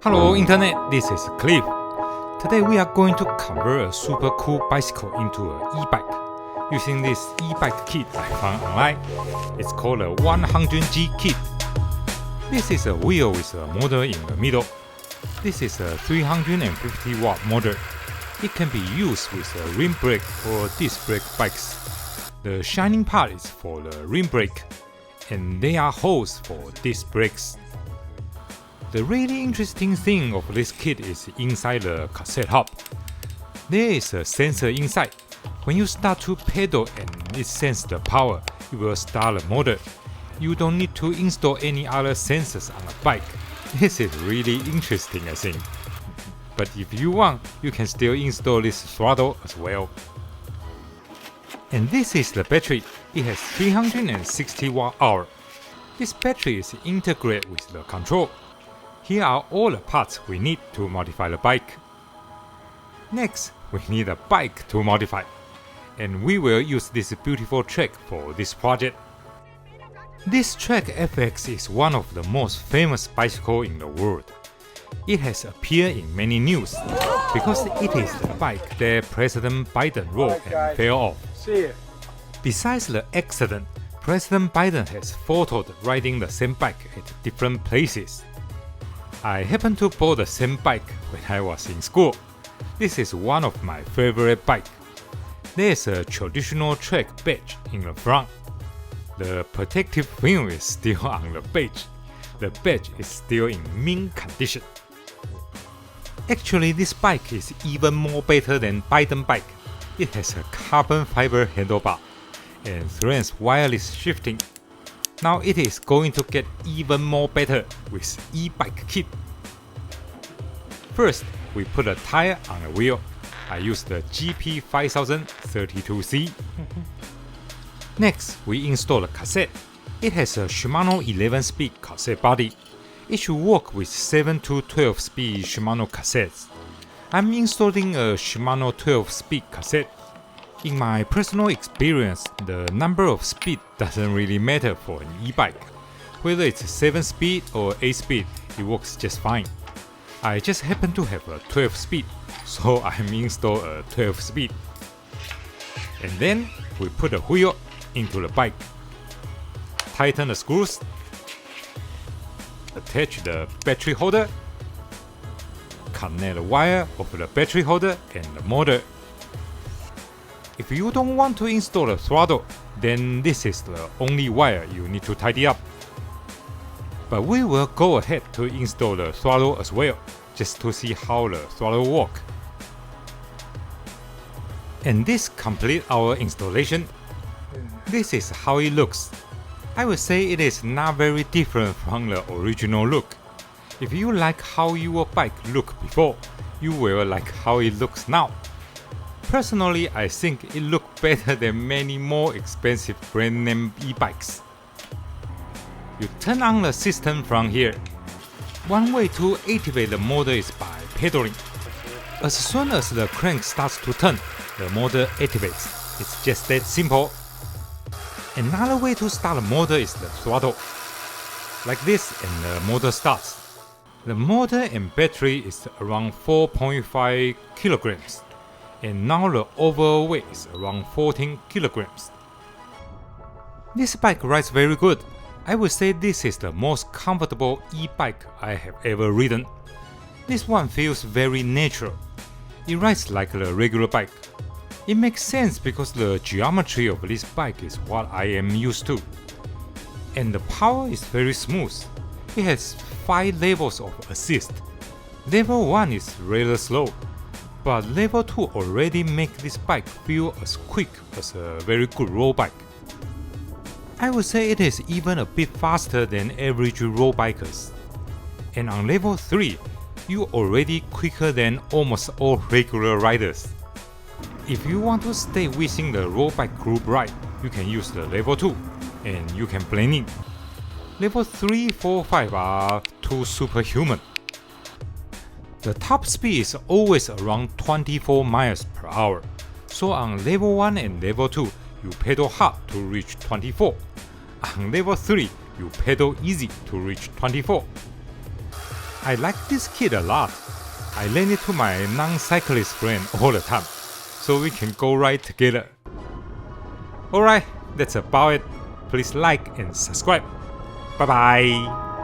Hello Internet, this is Cliff. Today we are going to convert a super cool bicycle into an e-bike using this e-bike kit I found online. It's called a 100G kit. This is a wheel with a motor in the middle. This is a 350 watt motor. It can be used with a rim brake or disc brake bikes. The shining part is for the rim brake, and there are holes for disc brakes. The really interesting thing of this kit is inside the cassette hub. There is a sensor inside. When you start to pedal and it senses the power, it will start the motor. You don't need to install any other sensors on a bike. This is really interesting, I think. But if you want, you can still install this throttle as well. And this is the battery. It has 360 watt-hour. This battery is integrated with the control. Here are all the parts we need to modify the bike. Next, we need a bike to modify, and we will use this beautiful track for this project. This Track FX is one of the most famous bicycles in the world. It has appeared in many news because it is the bike that President Biden rode and fell off. Besides the accident, President Biden has photoed riding the same bike at different places. I happened to buy the same bike when I was in school. This is one of my favorite bikes. There is a traditional track badge in the front. The protective film is still on the badge. The badge is still in mint condition. Actually, this bike is even more better than Biden bike. It has a carbon fiber handlebar and threads wireless shifting. Now it is going to get even more better with e-bike kit. First, we put a tire on the wheel. I used the GP 5000 32C. Next, we install a cassette. It has a Shimano 11-speed cassette body. It should work with 7 to 12-speed Shimano cassettes. I'm installing a Shimano 12-speed cassette. In my personal experience, the number of speed doesn't really matter for an e-bike. Whether it's 7-speed or 8-speed, it works just fine. I just happen to have a 12-speed, so I'm installed a 12-speed. And then we put a wheel into the bike. Tighten the screws. Attach the battery holder. Connect the wire of the battery holder and the motor. If you don't want to install the throttle, then this is the only wire you need to tidy up. But we will go ahead to install the throttle as well, just to see how the throttle works. And this completes our installation. This is how it looks. I would say it is not very different from the original look. If you like how your bike looked before, you will like how it looks now. Personally, I think it looks better than many more expensive brand name e-bikes. You turn on the system from here. One way to activate the motor is by pedaling. As soon as the crank starts to turn, the motor activates. It's just that simple. Another way to start the motor is the throttle. Like this, and the motor starts. The motor and battery is around 4.5 kilograms. And now the overall weight is around 14 kilograms. This bike rides very good. I would say this is the most comfortable e-bike I have ever ridden. This one feels very natural. It rides like a regular bike. It makes sense because the geometry of this bike is what I am used to. And the power is very smooth. It has 5 levels of assist. Level 1 is rather slow. But level 2 already makes this bike feel as quick as a very good road bike. I would say it is even a bit faster than average road bikers. And on level 3, you already quicker than almost all regular riders. If you want to stay within the road bike group ride, you can use the level 2, and you can blend in. Level 3, 4, 5 are too superhuman. The top speed is always around 24 miles per hour, so on level 1 and level 2, you pedal hard to reach 24. On level 3, you pedal easy to reach 24. I like this kit a lot. I lend it to my non-cyclist friend all the time, so we can go ride together. Alright, that's about it. Please like and subscribe. Bye bye.